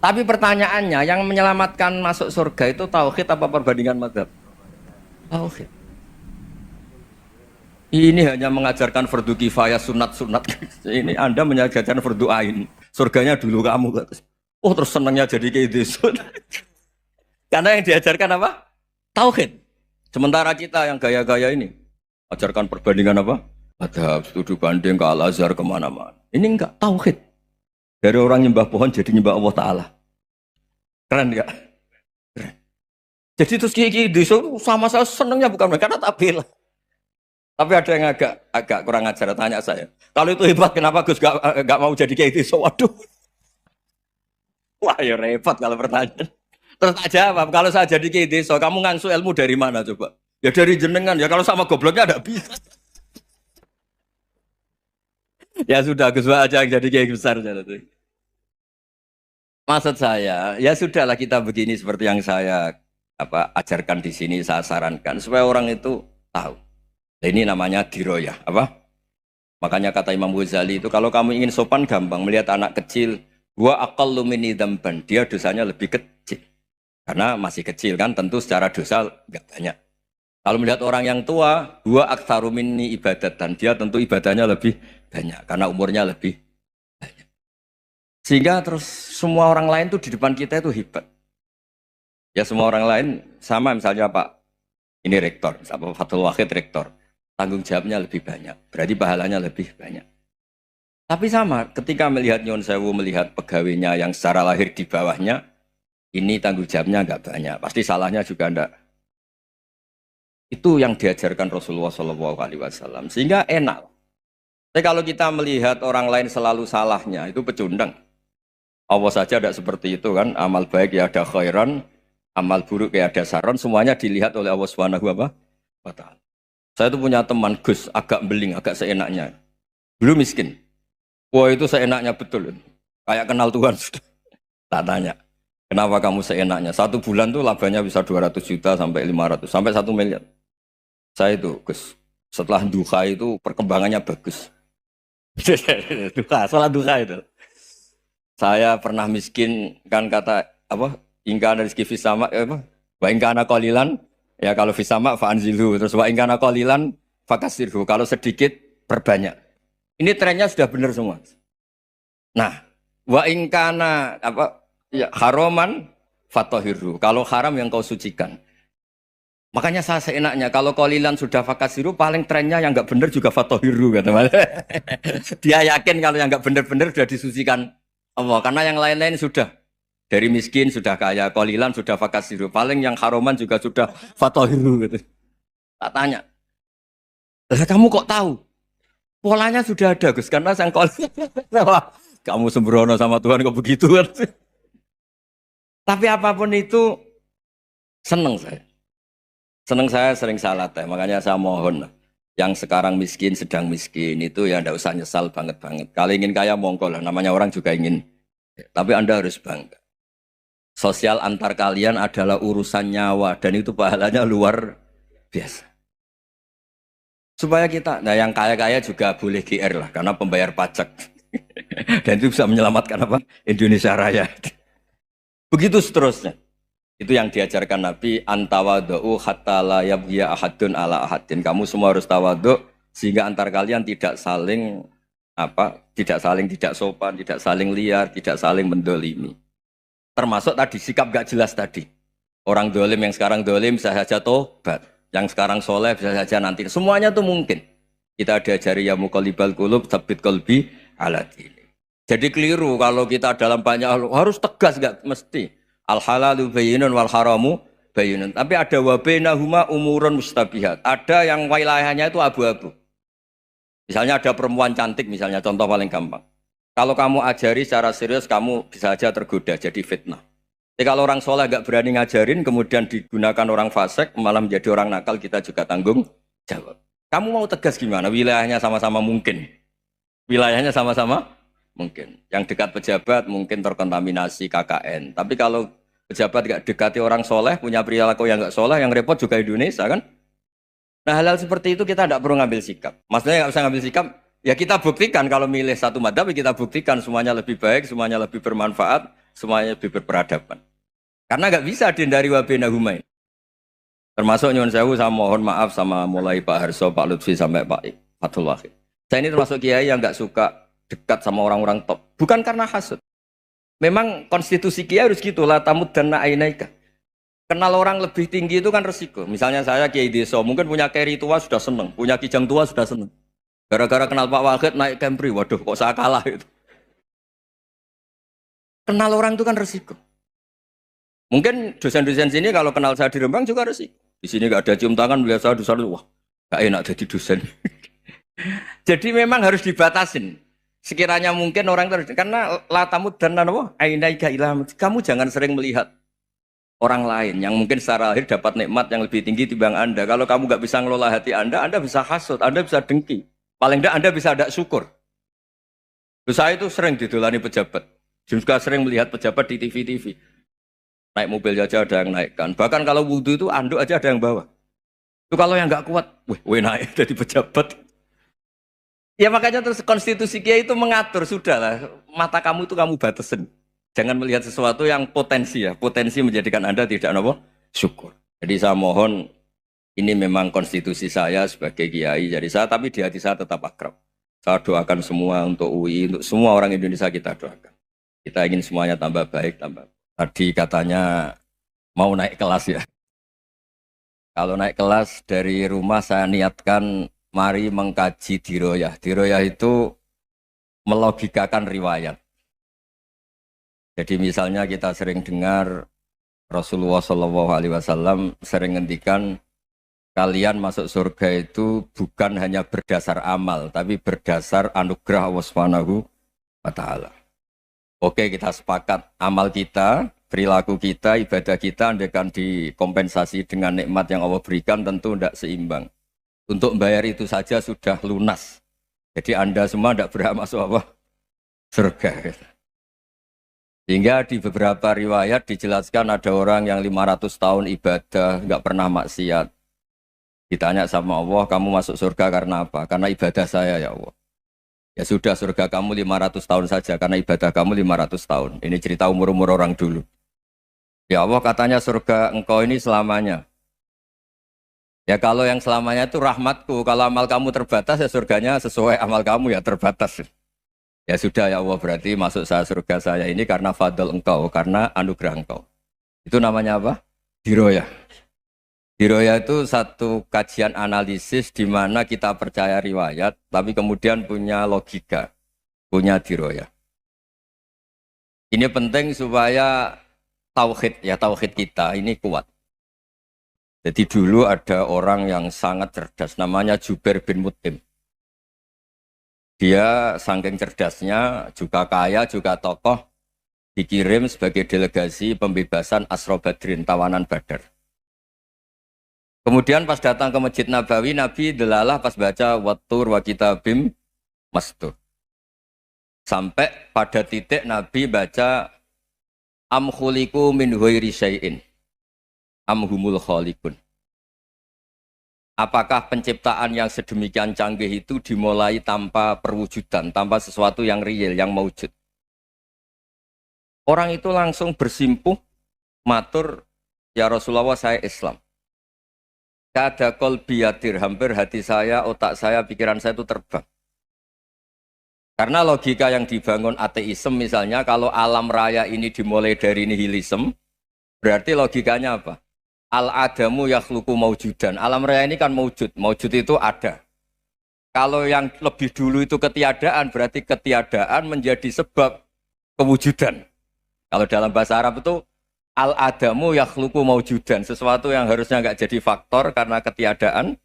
Tapi pertanyaannya, yang menyelamatkan masuk surga itu tauhid apa perbandingan madzhab? Tauhid. Ini hanya mengajarkan fardu kifayah sunat-sunat. Ini Anda mengajarkan fardu ain. Surganya dulu kamu. Oh terus senangnya jadi kayak gitu. Karena yang diajarkan apa? Tauhid. Sementara kita yang gaya-gaya ini ajarkan perbandingan apa? Ada studi banding ke Al-Azhar kemana-mana. Ini enggak tauhid. Dari orang nyembah pohon jadi nyembah Allah Ta'ala. Keren enggak? Keren. Jadi terus kiai itu sama saya senangnya bukan karena tak bela. Tapi ada yang agak kurang ajar tanya saya. Kalau itu hebat kenapa Gus gak mau jadi kiai itu? Waduh. Wah ya repot kalau pertanyaan. Terus tak jawab, kalau saya jadi kiai desa, kamu ngangsu ilmu dari mana coba? Ya dari jenengan, ya kalau sama gobloknya ada bisa. Ya sudah, Gus aja yang jadi kiai besar. Maksud saya, ya sudahlah kita begini seperti yang saya ajarkan di sini, saya sarankan supaya orang itu tahu. Nah, ini namanya diroyah, apa? Makanya kata Imam Ghazali itu kalau kamu ingin sopan gampang melihat anak kecil, gua aqallu minni dzamban, dia dosanya lebih kecil. Karena masih kecil kan, tentu secara dosa enggak banyak. Kalau melihat orang yang tua, gua aktsaru minni ibadatan, dia tentu ibadahnya lebih banyak karena umurnya lebih banyak. Sehingga terus semua orang lain tuh di depan kita itu hebat. Ya semua orang lain sama misalnya Pak ini rektor, Pak Fathul Wahid rektor. Tanggung jawabnya lebih banyak, berarti pahalanya lebih banyak. Tapi sama, ketika melihat Nyon Sewu, melihat pegawainya yang secara lahir di bawahnya, ini tanggung jawabnya enggak banyak, pasti salahnya juga enggak. Itu yang diajarkan Rasulullah SAW, sehingga enak. Tapi kalau kita melihat orang lain selalu salahnya, itu pecundang. Allah saja tidak seperti itu kan, amal baik ya ada khairan, amal buruk ya ada saron, semuanya dilihat oleh Allah Subhanahu wa Ta'ala. Saya tuh punya teman Gus, agak beling, agak seenaknya. Dulu miskin. Wah itu seenaknya betul. Kayak kenal Tuhan sudah. Tak tanya, kenapa kamu seenaknya? Satu bulan tuh labanya bisa 200 juta sampai 500, sampai 1 miliar. Saya itu Gus, setelah duha itu perkembangannya bagus. Duha, sholat duha itu. Saya pernah miskin, kan kata, ingka dari rizki fisama, wa ingka anak kolilan, ya kalau fisama fa'anzilu, terus wa ingkana qalilan fakasirhu, kalau sedikit perbanyak. Ini trennya sudah benar semua. Nah, wa ingkana ya haroman fatohiru, kalau haram yang kau sucikan. Makanya saya seenaknya kalau qalilan sudah fakasiru, paling trennya yang enggak benar juga fatohiru kata Mas. Dia yakin kalau yang enggak benar-benar sudah disucikan Allah, karena yang lain-lain sudah. Dari miskin sudah kaya, qalilan sudah fakasiru, paling yang haroman juga sudah fatohiru gitu. Tak tanya, lah kamu kok tahu? Polanya sudah ada Gus, karena sang kamu sembrono sama Tuhan kok begitu kan? Tapi apapun itu seneng saya. Seneng saya sering salah teh, makanya saya mohon yang sekarang miskin, sedang miskin itu ya ndak usah nyesal banget-banget. Kalau ingin kaya monggo lah, namanya orang juga ingin. Tapi Anda harus bangga. Sosial antar kalian adalah urusan nyawa dan itu pahalanya luar biasa. Supaya kita, nah yang kaya-kaya juga boleh GR lah karena pembayar pajak. Dan itu bisa menyelamatkan apa? Indonesia Raya. Begitu seterusnya. Itu yang diajarkan Nabi, antawadhu hatta la yabghiya ahadun ala ahadin. Kamu semua harus tawadhu sehingga antar kalian tidak saling tidak sopan, tidak saling liar, tidak saling mendolimi. Termasuk tadi sikap gak jelas tadi. Orang dolim yang sekarang dolim bisa saja tobat, yang sekarang soleh bisa saja nanti. Semuanya tuh mungkin. Kita diajari ya muqallibal qulub tsabbit qalbi ala dini. Jadi keliru kalau kita dalam banyak harus tegas gak mesti. Al halalu bayyinun wal haramu bayyinun. Tapi ada wa bainahuma umurun mustabihat. Ada yang wilayahnya itu abu-abu. Misalnya ada perempuan cantik misalnya, contoh paling gampang. Kalau kamu ajari secara serius, kamu bisa saja tergoda jadi fitnah. Jadi kalau orang soleh gak berani ngajarin, kemudian digunakan orang fasik, malah menjadi orang nakal, kita juga tanggung jawab. Kamu mau tegas gimana? Wilayahnya sama-sama mungkin. Wilayahnya sama-sama mungkin. Yang dekat pejabat mungkin terkontaminasi KKN. Tapi kalau pejabat gak dekati orang soleh, punya perilaku yang gak soleh, yang repot juga Indonesia kan? Nah hal-hal seperti itu kita tidak perlu ngambil sikap. Maksudnya gak usah ngambil sikap, ya kita buktikan kalau milih satu madhab, kita buktikan semuanya lebih baik, semuanya lebih bermanfaat. semuanya lebih berperadaban. Karena nggak bisa dihindari wabena humain. Termasuk nyuwun sewu, saya mohon maaf sama mulai Pak Harso, Pak Lutfi sampai Pak Fathul Wahid. Saya ini termasuk kiai yang nggak suka dekat sama orang-orang top. Bukan karena hasud. Memang konstitusi kiai harus gitu lah, tamud dan na'inaika. Kenal orang lebih tinggi itu kan resiko. Misalnya saya kiai desa, mungkin punya keri tua sudah seneng, punya kijang tua sudah seneng. Gara-gara kenal Pak Wahid naik Camry, waduh kok saya kalah itu. Kenal orang itu kan resiko. Mungkin dosen-dosen sini kalau kenal saya di Rembang juga resiko. Di sini gak ada cium tangan, melihat saya dosen, wah gak enak jadi dosen. Jadi memang harus dibatasin. Sekiranya mungkin orang terus, karena latamud dan apa? Ainaika ilham. Kamu jangan sering melihat orang lain yang mungkin secara lahir dapat nikmat yang lebih tinggi timbang Anda. Kalau kamu gak bisa ngelola hati Anda bisa hasut, Anda bisa dengki. Paling tidak Anda bisa ada syukur. Terus saya itu sering didolani pejabat. Juga sering melihat pejabat di TV-TV. Naik mobil aja ada yang naikkan. Bahkan kalau wudhu itu anduk aja ada yang bawa. Itu kalau yang nggak kuat, weh naik jadi pejabat. Ya makanya terus konstitusi kiai itu mengatur, sudahlah. Mata kamu itu kamu batasin. Jangan melihat sesuatu yang potensi ya. Potensi menjadikan Anda tidak apa? Syukur. Jadi saya mohon, ini memang konstitusi saya sebagai kiai. Jadi saya, tapi di hati saya tetap akrab. Saya doakan semua untuk UI, untuk semua orang Indonesia kita doakan. Kita ingin semuanya tambah baik, tambah. Tadi katanya mau naik kelas ya. Kalau naik kelas dari rumah saya niatkan mari mengkaji diroyah. Diroyah itu melogikakan riwayat. Jadi misalnya kita sering dengar Rasulullah SAW sering ngendikan kalian masuk surga itu bukan hanya berdasar amal, tapi berdasar anugerah Allah Subhanahu wa Ta'ala. Oke, kita sepakat amal kita, perilaku kita, ibadah kita andaikan dikompensasi dengan nikmat yang Allah berikan tentu tidak seimbang. Untuk membayar itu saja sudah lunas. Jadi Anda semua tidak berhak masuk apa? Surga. Sehingga di beberapa riwayat dijelaskan ada orang yang 500 tahun ibadah, nggak pernah maksiat. Ditanya sama Allah, kamu masuk surga karena apa? Karena ibadah saya ya Allah. Ya sudah, surga kamu 500 tahun saja karena ibadah kamu 500 tahun. Ini cerita umur-umur orang dulu. Ya Allah katanya surga engkau ini selamanya. Ya kalau yang selamanya itu rahmatku. Kalau amal kamu terbatas ya surganya sesuai amal kamu ya terbatas. Ya sudah ya Allah, berarti masuk saya surga saya ini karena fadl engkau, karena anugerah engkau. Itu namanya apa? Diroyah. Diroyah itu satu kajian analisis di mana kita percaya riwayat, tapi kemudian punya logika, punya diroyah. Ini penting supaya tauhid kita ini kuat. Jadi dulu ada orang yang sangat cerdas, namanya Jubair bin Mut'im. Dia saking cerdasnya, juga kaya, juga tokoh, dikirim sebagai delegasi pembebasan Asra Badrin, tawanan Badar. Kemudian pas datang ke Masjid Nabawi, Nabi delalah pas baca Wattur wa kitabim mastur. Sampai pada titik Nabi baca am khuliqu min ghairi syai'in am humul khaliqun. Apakah penciptaan yang sedemikian canggih itu dimulai tanpa perwujudan, tanpa sesuatu yang real, yang maujud? Orang itu langsung bersimpuh, matur, ya Rasulullah saya Islam. Kada qalbi yatir, hampir hati saya, otak saya, pikiran saya itu terbang. Karena logika yang dibangun ateisme misalnya, kalau alam raya ini dimulai dari nihilisme, berarti logikanya apa? Al-adamu yakhluqu maujudan. Alam raya ini kan maujud, maujud itu ada. Kalau yang lebih dulu itu ketiadaan, berarti ketiadaan menjadi sebab kewujudan. Kalau dalam bahasa Arab itu al-adamu yakhluqu maujudan, sesuatu yang harusnya nggak jadi faktor karena ketiadaan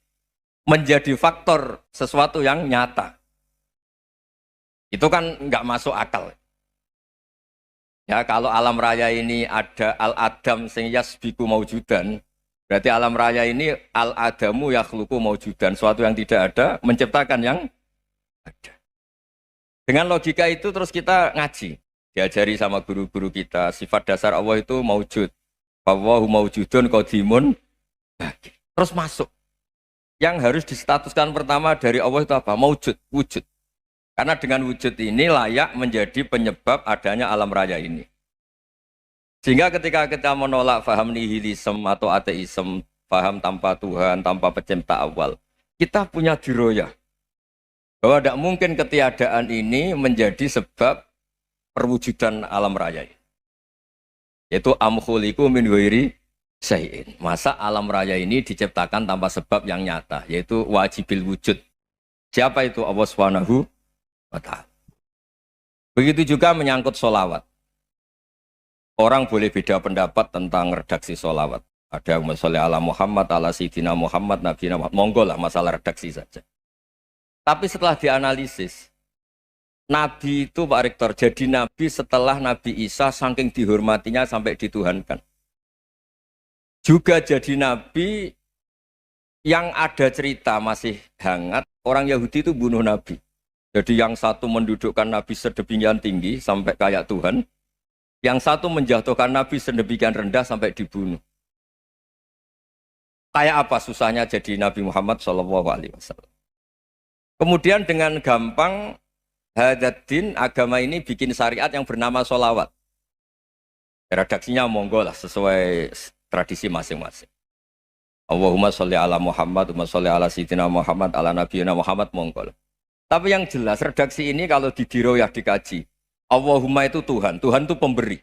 menjadi faktor sesuatu yang nyata. Itu kan nggak masuk akal. Ya kalau alam raya ini ada al-adam sing yasbiku maujudan, berarti alam raya ini al-adamu yakhluqu maujudan, sesuatu yang tidak ada menciptakan yang ada. Dengan logika itu terus kita ngaji. Diajari sama guru-guru kita, sifat dasar Allah itu maujud. Wallahu maujudun qadimun. Terus masuk. Yang harus distatuskan pertama dari Allah itu apa? Maujud, wujud. Karena dengan wujud ini layak menjadi penyebab adanya alam raya ini. Sehingga ketika kita menolak faham nihilisme atau ateisme, faham tanpa Tuhan, tanpa pencipta awal, kita punya diroyah bahwa tidak mungkin ketiadaan ini menjadi sebab perwujudan alam raya. Yaitu amkhuliku min ghairi syai'in. Masa alam raya ini diciptakan tanpa sebab yang nyata, yaitu wajibil wujud. Siapa itu? Allah Subhanahu wa ta'ala. Begitu juga menyangkut sholawat. Orang boleh beda pendapat tentang redaksi sholawat. Ada yang sholli ala Muhammad, ala Sayyidina Muhammad, Nabi Muhammad. Monggo lah masalah redaksi saja. Tapi setelah dianalisis, Nabi itu Pak Rektor jadi Nabi setelah Nabi Isa saking dihormatinya sampai dituhankan. Juga jadi Nabi yang ada cerita masih hangat, orang Yahudi itu bunuh Nabi. Jadi yang satu mendudukkan Nabi sedemikian tinggi sampai kayak Tuhan, yang satu menjatuhkan Nabi sedemikian rendah sampai dibunuh. Kayak apa susahnya jadi Nabi Muhammad SAW. Kemudian dengan gampang Hadaddin agama ini bikin syariat yang bernama sholawat. Redaksinya monggo lah sesuai tradisi masing-masing. Allahumma sholli ala Muhammad, Allahumma sholli ala Sayyidina Muhammad, ala Nabiyina Muhammad, monggo lah. Tapi yang jelas redaksi ini kalau didiroyah dikaji, Allahumma itu Tuhan, Tuhan itu pemberi.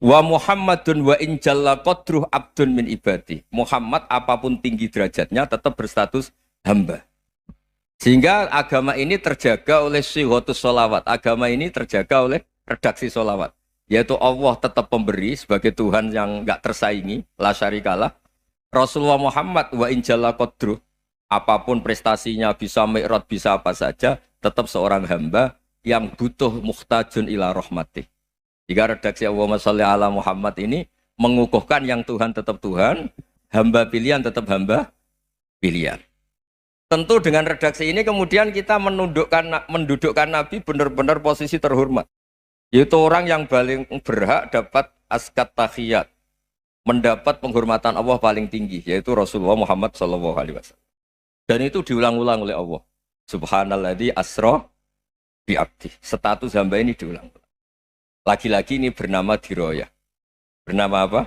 Wa Muhammadun wa in jalla qadruh abdun min ibadi. Muhammad apapun tinggi derajatnya tetap berstatus hamba. Sehingga agama ini terjaga oleh syihotus sholawat. Agama ini terjaga oleh redaksi sholawat. Yaitu Allah tetap pemberi sebagai Tuhan yang enggak tersaingi, la syarikalah. Rasulullah Muhammad wa in jalla qadruh. Apapun prestasinya bisa mi'raj, bisa apa saja, tetap seorang hamba yang butuh muhtajun ila rahmatih. Jika redaksi Allahumma sholli ala Muhammad ini mengukuhkan yang Tuhan tetap Tuhan, hamba pilihan tetap hamba pilihan. Tentu dengan redaksi ini kemudian kita mendudukkan Nabi benar-benar posisi terhormat. Yaitu orang yang paling berhak dapat askat tahiyat, mendapat penghormatan Allah paling tinggi, yaitu Rasulullah Muhammad SAW. Dan itu diulang-ulang oleh Allah. Subhanalladzi asra bi abdi. Status hamba ini diulang. Lagi-lagi ini bernama diroyah. Bernama apa?